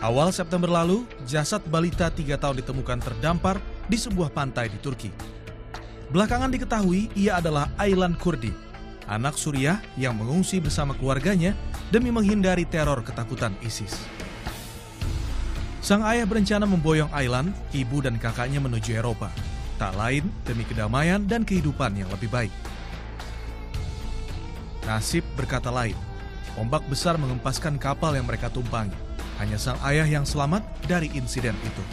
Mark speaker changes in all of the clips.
Speaker 1: Awal September lalu, jasad balita 3 tahun ditemukan terdampar di sebuah pantai di Turki. Belakangan diketahui ia adalah Aylan Kurdi, anak Suriah yang mengungsi bersama keluarganya demi menghindari teror ketakutan ISIS. Sang ayah berencana memboyong Aylan, ibu dan kakaknya menuju Eropa, tak lain demi kedamaian dan kehidupan yang lebih baik. Nasib berkata lain, ombak besar mengempaskan kapal yang mereka tumpangi. Hanya sang ayah yang selamat dari insiden itu.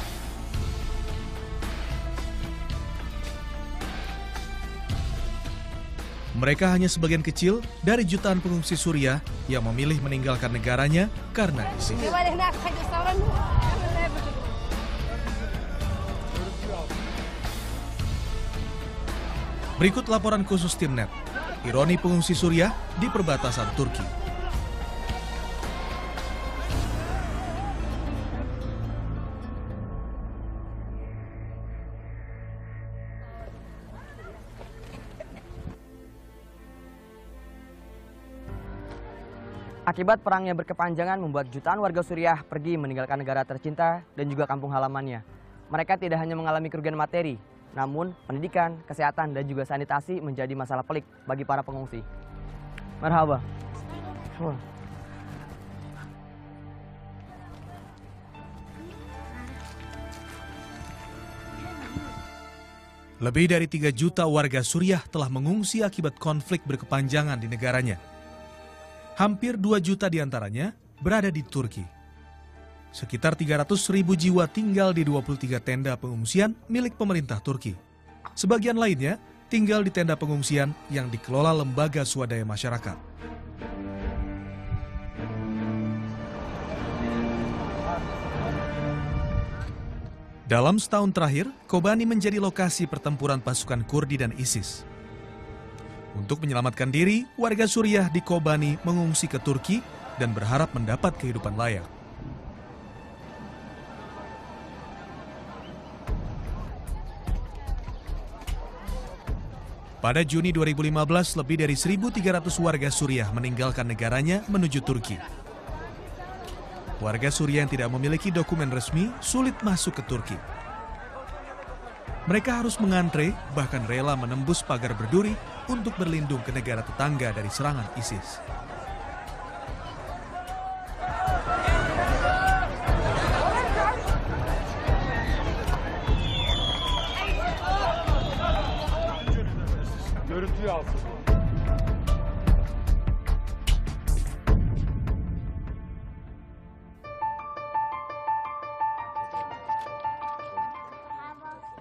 Speaker 1: Mereka hanya sebagian kecil dari jutaan pengungsi Suriah yang memilih meninggalkan negaranya karena ISIS. Berikut laporan khusus Timnet, ironi pengungsi Suriah di perbatasan Turki.
Speaker 2: Akibat perang yang berkepanjangan membuat jutaan warga Suriah pergi meninggalkan negara tercinta dan juga kampung halamannya. Mereka tidak hanya mengalami kerugian materi, namun pendidikan, kesehatan, dan juga sanitasi menjadi masalah pelik bagi para pengungsi. Marhaba.
Speaker 1: Lebih dari 3 juta warga Suriah telah mengungsi akibat konflik berkepanjangan di negaranya. Hampir 2 juta diantaranya berada di Turki. Sekitar 300.000 jiwa tinggal di 23 tenda pengungsian milik pemerintah Turki. Sebagian lainnya tinggal di tenda pengungsian yang dikelola lembaga swadaya masyarakat. Dalam setahun terakhir, Kobani menjadi lokasi pertempuran pasukan Kurdi dan ISIS. Untuk menyelamatkan diri, warga Suriah di Kobani mengungsi ke Turki dan berharap mendapat kehidupan layak. Pada Juni 2015, lebih dari 1.300 warga Suriah meninggalkan negaranya menuju Turki. Warga Suriah yang tidak memiliki dokumen resmi sulit masuk ke Turki. Mereka harus mengantre, bahkan rela menembus pagar berduri untuk berlindung ke negara tetangga dari serangan ISIS.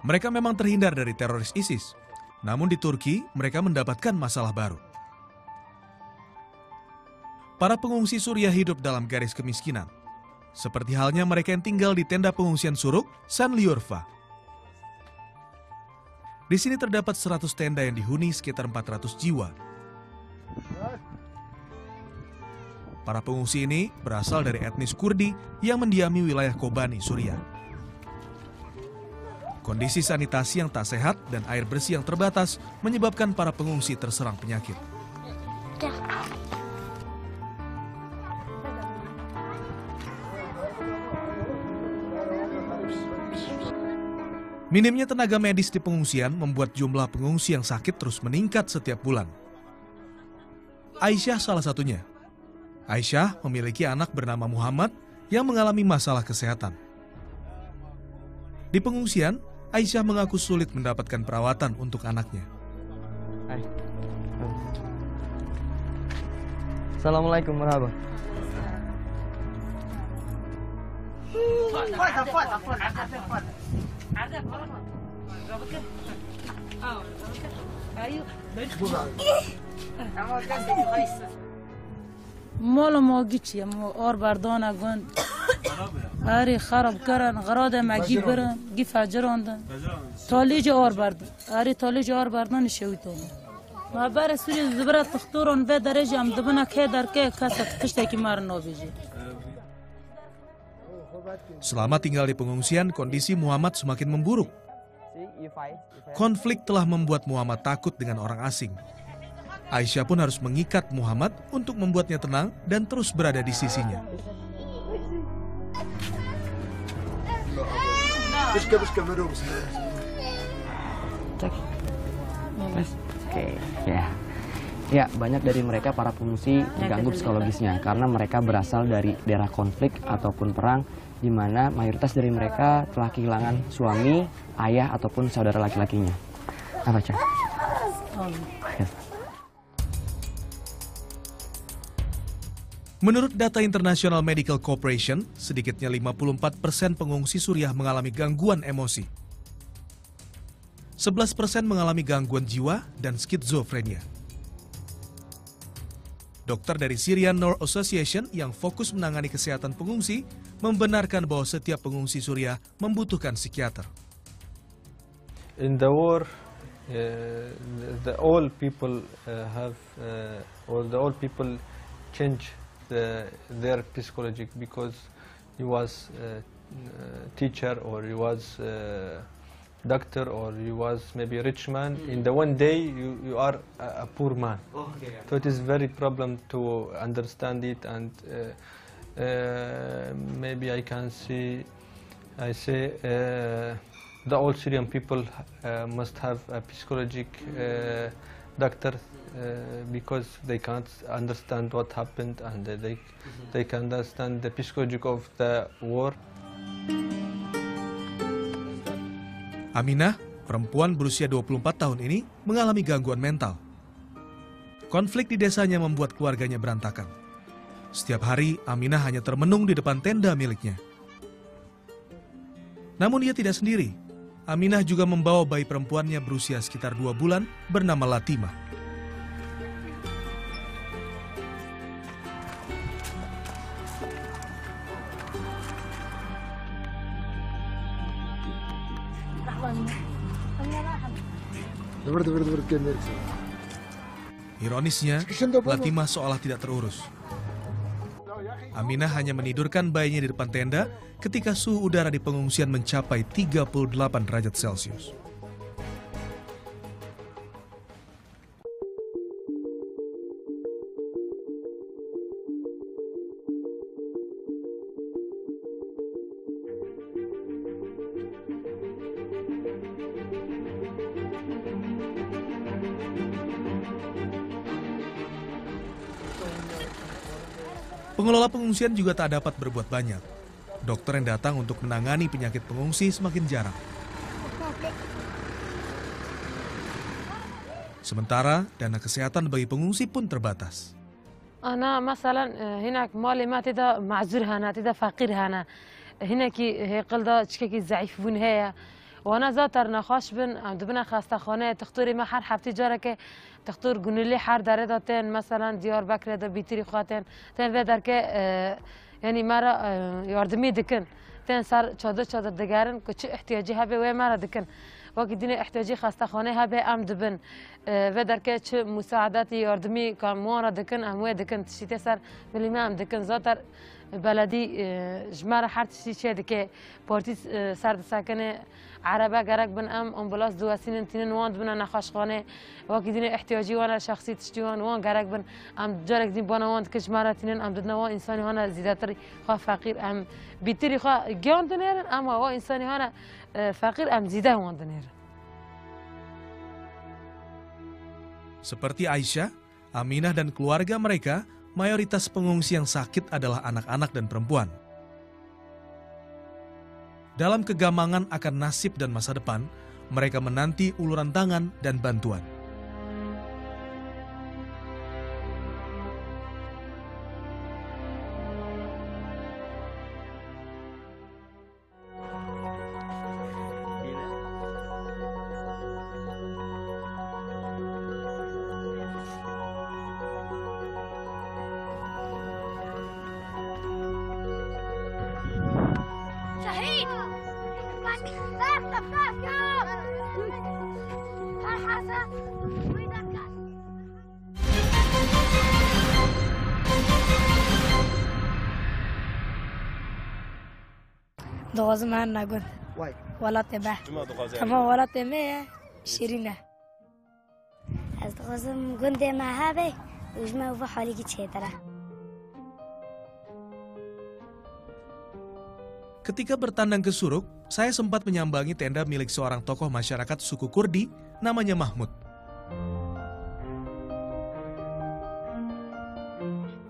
Speaker 1: Mereka memang terhindar dari teroris ISIS, namun di Turki mereka mendapatkan masalah baru. Para pengungsi Suriah hidup dalam garis kemiskinan, seperti halnya mereka yang tinggal di tenda pengungsian Suruk, Sanliurfa. Di sini terdapat 100 tenda yang dihuni sekitar 400 jiwa. Para pengungsi ini berasal dari etnis Kurdi yang mendiami wilayah Kobani, Suriah. Kondisi sanitasi yang tak sehat dan air bersih yang terbatas menyebabkan para pengungsi terserang penyakit. Minimnya tenaga medis di pengungsian membuat jumlah pengungsi yang sakit terus meningkat setiap bulan. Aisyah salah satunya. Aisyah memiliki anak bernama Muhammad yang mengalami masalah kesehatan. Di pengungsian, Aisyah mengaku sulit mendapatkan perawatan untuk anaknya.
Speaker 2: Assalamualaikum warahmatullahi
Speaker 3: آری خراب کردن غراده مگی برن گی فجراندن تالیج آر بردن آری تالیج آر بردن شویتون ما بر سوری زبرت تختورن به درجه ام دبنا که در که کسا تشته کی مار نوبیجی.
Speaker 1: Selama tinggal di pengungsian, kondisi Muhammad semakin memburuk. Konflik telah membuat Muhammad takut dengan orang asing. Aisyah pun harus mengikat Muhammad untuk membuatnya tenang dan terus berada di sisinya.
Speaker 2: Oke, ya. Ya, banyak dari mereka para pengungsi diganggu psikologisnya karena mereka berasal dari daerah konflik ataupun perang di mana mayoritas dari mereka telah kehilangan suami, ayah ataupun saudara laki-lakinya. Apa, Cak?
Speaker 1: Menurut data International Medical Corporation, sedikitnya 54% pengungsi Suriah mengalami gangguan emosi. 11% mengalami gangguan jiwa dan skizofrenia. Dokter dari Syrian North Association yang fokus menangani kesehatan pengungsi membenarkan bahwa setiap pengungsi Suriah membutuhkan psikiater.
Speaker 4: In the war, all people all people change their psychology because he was teacher or he was doctor or you was maybe a rich man. In the one day you are a poor man. So it is very problem to understand it, and maybe I say the all Syrian people must have a psychologic doctor because they can't understand what happened, and they can understand the psychology of the war.
Speaker 1: Aminah, perempuan berusia 24 tahun ini, mengalami gangguan mental. Konflik di desanya membuat keluarganya berantakan. Setiap hari, Aminah hanya termenung di depan tenda miliknya. Namun ia tidak sendiri. Aminah juga membawa bayi perempuannya berusia sekitar 2 bulan bernama Latima. Ironisnya, Latima seolah tidak terurus. Aminah hanya menidurkan bayinya di depan tenda ketika suhu udara di pengungsian mencapai 38 derajat Celcius. Pengelola pengungsian juga tak dapat berbuat banyak. Dokter yang datang untuk menangani penyakit pengungsi semakin jarang. Sementara dana kesehatan bagi pengungsi pun terbatas.
Speaker 5: أنا مثلا هناك مالي ما تدا معذور هنا تدا فقير هنا هناك هي قلدا تشكي ضعيف بون هي وانا زاتر نخاش بن دبنا خاسته خانه تختوري ما حر حبتي جارك تختور جنلي حر داره داتن مثلا ديار بكر دا بيتري خاتن تن ودر که يعني مرا ياردمي دكن تن سر چادر دگرن كچ احتياجي هبه و مرا دكن وقتی دین احتیاجی خسته خانه هبه ام دبن و در که چه مساعدات یاردمی کاموارا دکن اموه دکن تشیت سر ولی ما ام دکن زاتر بلدی جمعه هر چیزی چه دکه پارتی سرد ساکنه عربه گرک بن ام امبولاس دواسین تینن واند بنا نخاش خانه وقتی دین احتیاجی وانا شخصی تشتیوان وان گرک بن ام جارک دین بانا واند که جمعه تینن ام ددنا وان انسانی هانا زیادتری خواه فقیر ام بیتری خواه گیان دنیرن اما وان انسانی هانا فقیر ام زیده واند دنیرن.
Speaker 1: Seperti Aisyah, Aminah dan keluarga mereka, mayoritas pengungsi yang sakit adalah anak-anak dan perempuan. Dalam kegamangan akan nasib dan masa depan, mereka menanti uluran tangan dan bantuan.
Speaker 6: دوغاز ما نقول ولا تبع تمام ولا تمه شيرينه از دوغازم گنده ما هبه وجمع و حالی کی چه تره.
Speaker 1: Ketika bertandang ke Suruk, saya sempat menyambangi tenda milik seorang tokoh masyarakat suku Kurdi namanya Mahmud.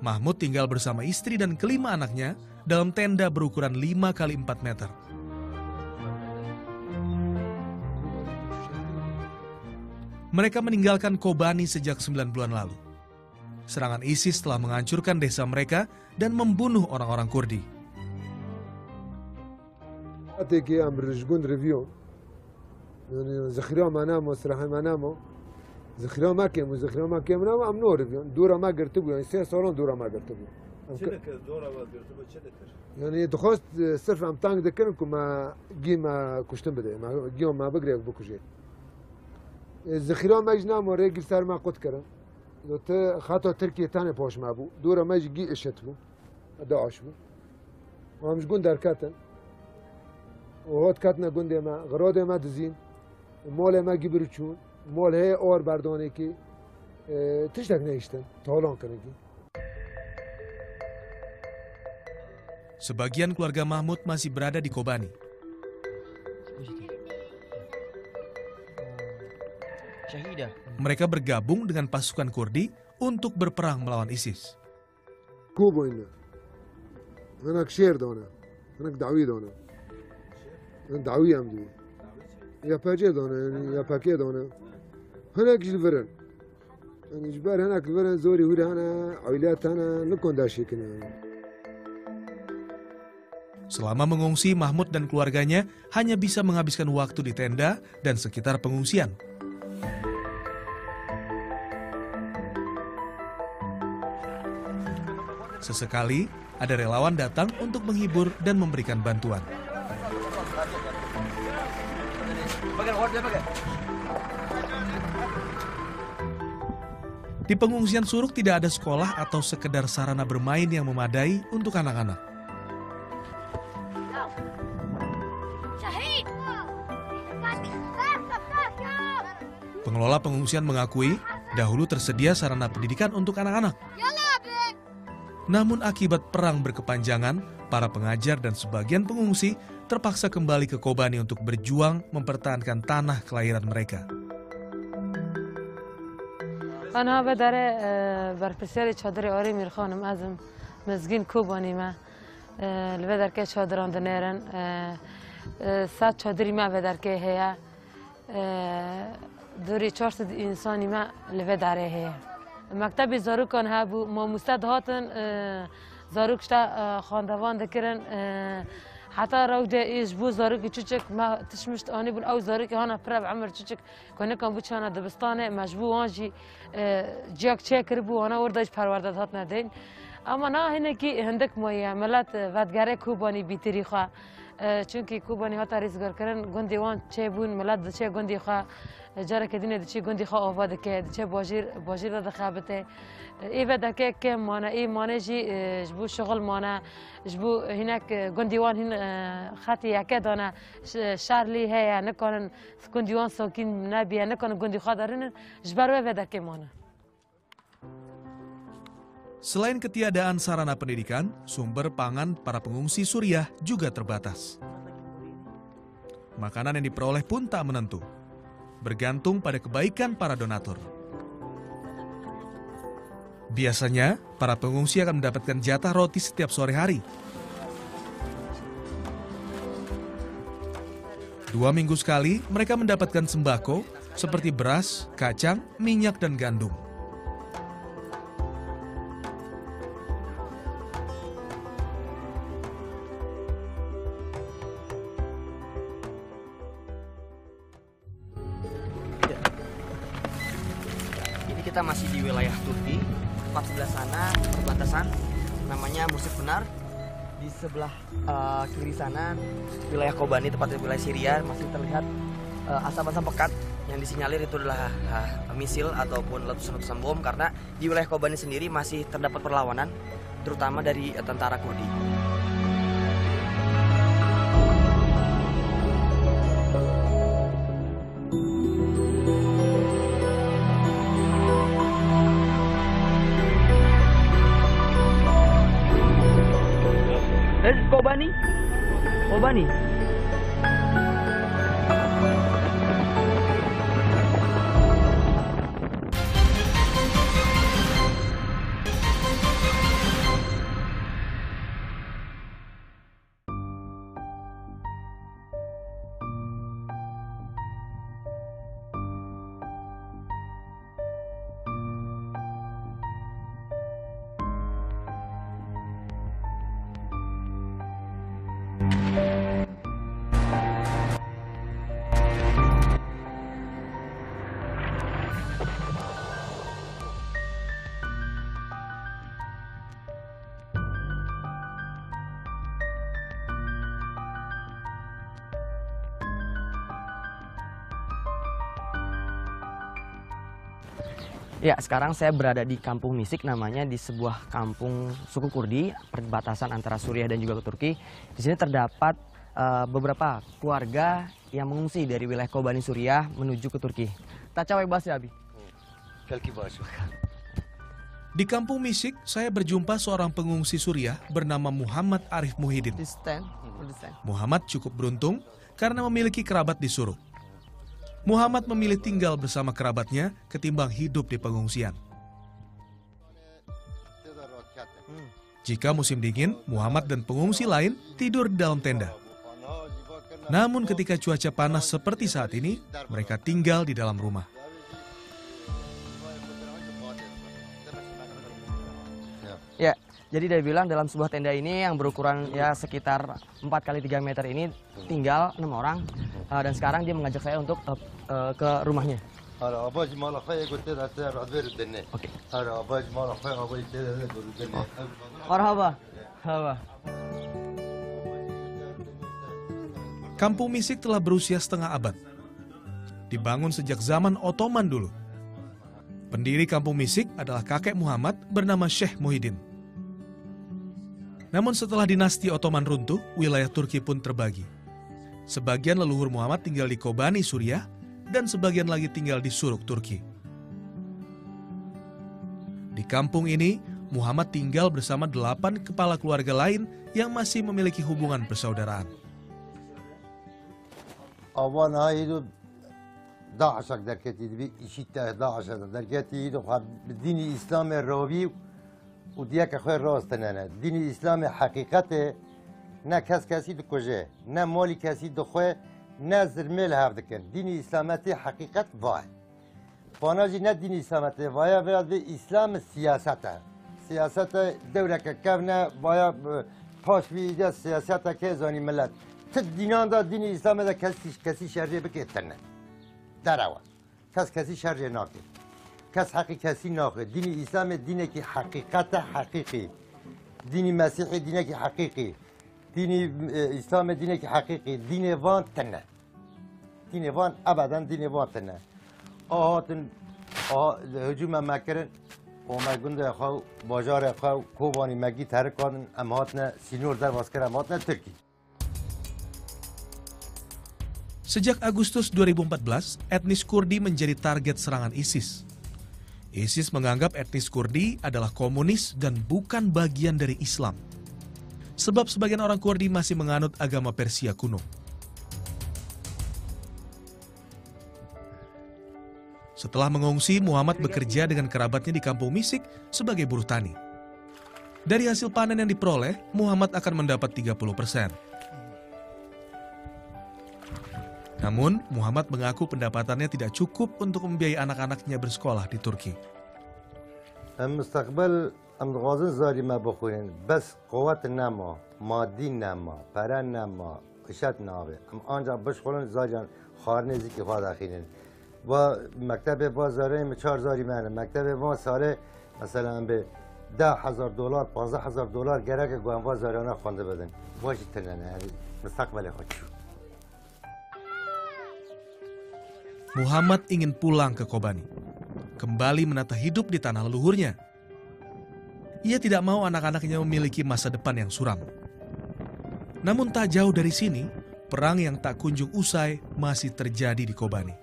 Speaker 1: Mahmud tinggal bersama istri dan kelima anaknya dalam tenda berukuran 5 x 4 meter. Mereka meninggalkan Kobani sejak 9 bulan lalu. Serangan ISIS telah menghancurkan desa mereka dan membunuh orang-orang Kurdi.
Speaker 7: أتيكي عم برجقون ريفيو يعني زخيرة ما نامو صراحة ما نامو زخيرة ما كيم نامو عم نور ريفيو دورة ما قرتبو يعني 6 صالون دورة ما قرتبو
Speaker 8: دورة ما قرتبو
Speaker 7: يعني دخلت صرف عم تانك ذكرنكم ما جي ما كشتم بدي ما جيهم ما بقري بكوجي الزخيرة ما يجنامو رجل صار ما قد كرم لو خاطر تركيا تاني بوش ما بو دورة ما يجي اشتبو داعش بو وهم مش قون داركاتن وهات کاتنا گنده ما غراد ما دزین مال ما گیبرچون مال هی اور بردانه کی تشتک نیشتن تالان کنه کی.
Speaker 1: Sebagian keluarga Mahmud masih berada di Kobani. Mereka bergabung dengan pasukan Kurdi untuk berperang melawan ISIS.
Speaker 7: Kubo ini, anak syer dona, anak dawi dona. دعوية عمدي يا باجي دونا يعني يا باكي دونا هناك الفرن يعني جبار هناك الفرن زوري ولا هنا عائلات هنا نكون داشي كنا.
Speaker 1: Selama mengungsi, Mahmud dan keluarganya hanya bisa menghabiskan waktu di tenda dan sekitar pengungsian. Sesekali ada relawan datang untuk menghibur dan memberikan bantuan. Di pengungsian Suruk tidak ada sekolah atau sekedar sarana bermain yang memadai untuk anak-anak. Pengelola pengungsian mengakui dahulu tersedia sarana pendidikan untuk anak-anak. Namun akibat perang berkepanjangan, para pengajar dan sebagian pengungsi terpaksa kembali ke Kobani untuk berjuang mempertahankan tanah kelahiran mereka.
Speaker 5: أنا بداره برپرسیاری چادر آری میرخانم ازم مزگین کوبانی ما لبدر که چادران دنیرن سات چادری ما بدر که هیا دوری 400 انسانی ما لبدره هیا مکتب زاروکان ها بو ما مستد هاتن زاروکشتا خاندوان دکرن حتی رو ده ایش بو زاروکی چوچک ما تشمشت آنی بول او زاروکی هانا پرب عمر چوچک کنه کن بو چانا دبستانه مجبو وانجی جاک چه کربو هانا ورداش پروردد هات ندین اما نه هنه کی هندک مویه ملت ودگره کوبانی بیتری خواه چونکی کوبانی ها ریزگار کردن گندی وان چه بون ملت چه گندی خواه جاره که دینه چه گندی خواه آواده که چه باجیر داده خابته ای بده که کم مانه ای مانه جی جبو شغل مانه جبو هناك گندی وان هن خطی یکه دانه شارلی هیا نکنن گندی وان ساکین نبیه نکنن گندی خواه دارن جبروه بده که مانه.
Speaker 1: Selain ketiadaan sarana pendidikan, sumber pangan para pengungsi Suriah juga terbatas. Makanan yang diperoleh pun tak menentu, bergantung pada kebaikan para donatur. Biasanya, para pengungsi akan mendapatkan jatah roti setiap sore hari. 2 minggu sekali, mereka mendapatkan sembako seperti beras, kacang, minyak, dan gandum.
Speaker 2: Kita masih di wilayah Turki, tepat sebelah sana perbatasan namanya Mursik Benar. Di sebelah kiri sana wilayah Kobani, tepatnya wilayah Syria, masih terlihat asap-asap pekat yang disinyalir itu adalah misil ataupun letusan-letusan bom, karena di wilayah Kobani sendiri masih terdapat perlawanan terutama dari tentara Kurdi. Kobani Kobani. Ya, sekarang saya berada di Kampung Misik, namanya di sebuah kampung suku Kurdi, perbatasan antara Suriah dan juga Turki. Di sini terdapat beberapa keluarga yang mengungsi dari wilayah Kobani Suriah menuju ke Turki. Tacawai Bas ya, Abi.
Speaker 1: Di Kampung Misik, saya berjumpa seorang pengungsi Suriah bernama Muhammad Arif Muhyiddin. Muhammad cukup beruntung karena memiliki kerabat di Suruk. Muhammad memilih tinggal bersama kerabatnya ketimbang hidup di pengungsian. Jika musim dingin, Muhammad dan pengungsi lain tidur di dalam tenda. Namun ketika cuaca panas seperti saat ini, mereka tinggal di dalam rumah.
Speaker 2: Ya, jadi dia bilang dalam sebuah tenda ini yang berukuran ya sekitar 4 x 3 meter ini tinggal 6 orang. Dan sekarang dia mengajak saya untuk ke rumahnya. Oke. Marhaba.
Speaker 1: Kampung Misik telah berusia setengah abad. Dibangun sejak zaman Ottoman dulu. Pendiri Kampung Misik adalah kakek Muhammad bernama Syekh Muhyiddin. Namun setelah dinasti Ottoman runtuh, wilayah Turki pun terbagi. Sebagian leluhur Muhammad tinggal di Kobani, Suriah, dan sebagian lagi tinggal di Suruk, Turki. Di kampung ini, Muhammad tinggal bersama 8 kepala keluarga lain yang masih memiliki hubungan persaudaraan.
Speaker 9: نه کسی دکوجه نه مالی کسی دخواه نه زرمل هف دکن دین اسلامتی حقیقت وای پاناجی نه دین اسلامتی وای برد به اسلام سیاسته سیاست دوله که کفنه وای پاش بیده سیاست که زانی ملت تد دینان دا دین اسلام دا کسی شرعه بکتنه در اول کسی شرعه ناکه کس حقی کسی ناکه دین اسلام دینه که حقیقت حقیقی دین مسیحی دینه که حقیقی دینی اسلام دینه که حقیقی دین وان تنه دین وان ابدا دین وان تنه آهاتن هجوم مکرن و مگند خو بازار خو کوبانی مگی ترک کردن امهاتنا سینور در واسکر امهاتنا ترکی.
Speaker 1: Sejak Agustus 2014, etnis Kurdi menjadi target serangan ISIS. ISIS menganggap etnis Kurdi adalah komunis dan bukan bagian dari Islam. Sebab sebagian orang Kurdi masih menganut agama Persia kuno. Setelah mengungsi, Muhammad bekerja dengan kerabatnya di Kampung Misik sebagai buruh tani. Dari hasil panen yang diperoleh, Muhammad akan mendapat 30%. Namun, Muhammad mengaku pendapatannya tidak cukup untuk membiayai anak-anaknya bersekolah di Turki.
Speaker 9: امغازن زاری ما بخورین بس قوت نما مادی نما پره نما اشت نابه آنجا بشخورن زاریان خارنزی که خواهد اخیرین و مکتب با زاره 4 زاری منه مکتب با ساله مثلا به $10,000 $15,000 گره که گوانوا زاریانه خوانده بدن باشی تننه یعنی مستقبل خود شو.
Speaker 1: Muhammad ingin pulang ke Kobani, kembali menata hidup di tanah leluhurnya. Ia tidak mau anak-anaknya memiliki masa depan yang suram. Namun tak jauh dari sini, perang yang tak kunjung usai masih terjadi di Kobani.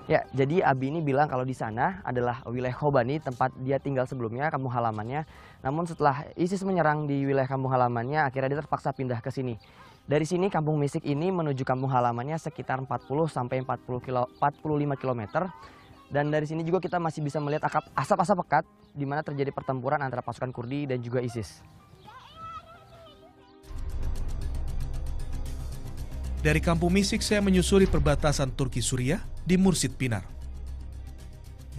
Speaker 2: Ya, jadi Abi ini bilang kalau di sana adalah wilayah Kobani, tempat dia tinggal sebelumnya, kampung halamannya. Namun setelah ISIS menyerang di wilayah kampung halamannya, akhirnya dia terpaksa pindah ke sini. Dari sini kampung Misik ini menuju kampung halamannya sekitar 40 sampai 45 km. Dan dari sini juga kita masih bisa melihat asap-asap pekat di mana terjadi pertempuran antara pasukan Kurdi dan juga ISIS.
Speaker 1: Dari kampung Misik saya menyusuri perbatasan Turki Suriah di Mursid Pinar.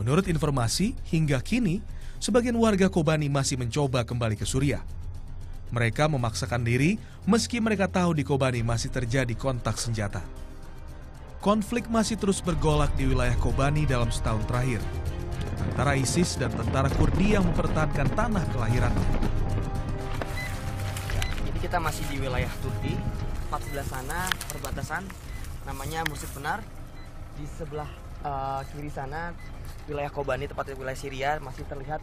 Speaker 1: Menurut informasi, hingga kini sebagian warga Kobani masih mencoba kembali ke Suriah. Mereka memaksakan diri meski mereka tahu di Kobani masih terjadi kontak senjata. Konflik masih terus bergolak di wilayah Kobani dalam setahun terakhir antara ISIS dan tentara Kurdi yang mempertahankan tanah kelahirannya.
Speaker 2: Jadi kita masih di wilayah Turki. Tepat sebelah sana perbatasan namanya Mursid Pinar. Di sebelah kiri sana wilayah Kobani, tepatnya wilayah Syria, masih terlihat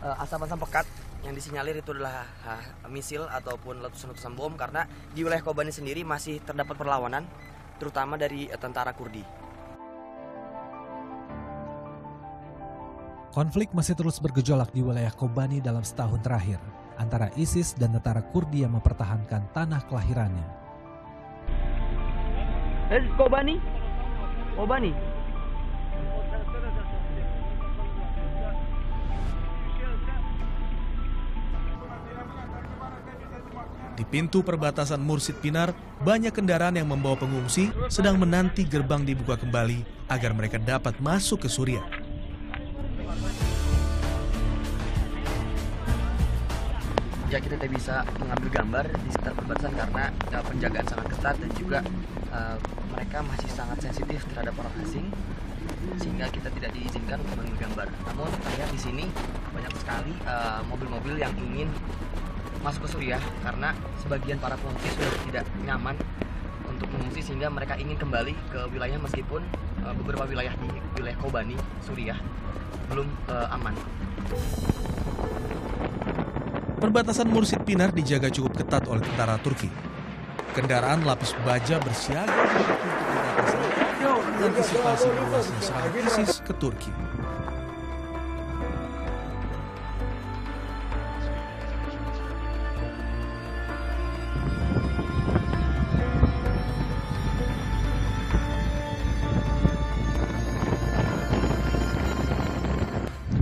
Speaker 2: asap-asap pekat yang disinyalir itu adalah misil ataupun letusan-letusan bom, karena di wilayah Kobani sendiri masih terdapat perlawanan terutama dari tentara Kurdi.
Speaker 10: Konflik masih terus bergejolak di wilayah Kobani dalam setahun terakhir antara ISIS dan tentara Kurdi yang mempertahankan tanah kelahirannya.
Speaker 2: Kobani?
Speaker 1: Di pintu perbatasan Mursid Pinar, banyak kendaraan yang membawa pengungsi sedang menanti gerbang dibuka kembali agar mereka dapat masuk ke Suriah.
Speaker 2: Ya, kita tidak bisa mengambil gambar di sekitar perbatasan karena penjagaan sangat ketat dan juga mereka masih sangat sensitif terhadap orang asing, sehingga kita tidak diizinkan untuk mengambil gambar. Namun terlihat di sini banyak sekali mobil-mobil yang ingin masuk ke Suriah karena sebagian para pengungsi sudah tidak nyaman untuk mengungsi, sehingga mereka ingin kembali ke wilayah meskipun beberapa wilayah di wilayah Kobani, Suriah belum aman.
Speaker 1: Perbatasan Mursid Pinar dijaga cukup ketat oleh tentara Turki. Kendaraan lapis baja bersiaga di pintu perbatasan mengantisipasi meluasnya serangan ISIS ke Turki.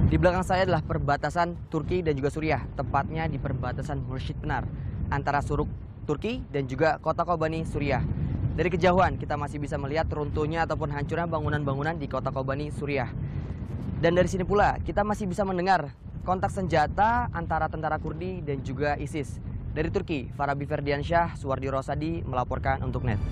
Speaker 2: Di belakang saya adalah perbatasan Turki dan juga Suriah, tepatnya di perbatasan Mursid Pinar antara Suruk Turki dan juga kota Kobani Suriah. Dari kejauhan kita masih bisa melihat runtuhnya ataupun hancurnya bangunan-bangunan di kota Kobani Suriah. Dan dari sini pula kita masih bisa mendengar kontak senjata antara tentara Kurdi dan juga ISIS. Dari Turki, Farabi Ferdiansyah, Suwardi Rosadi melaporkan untuk NET.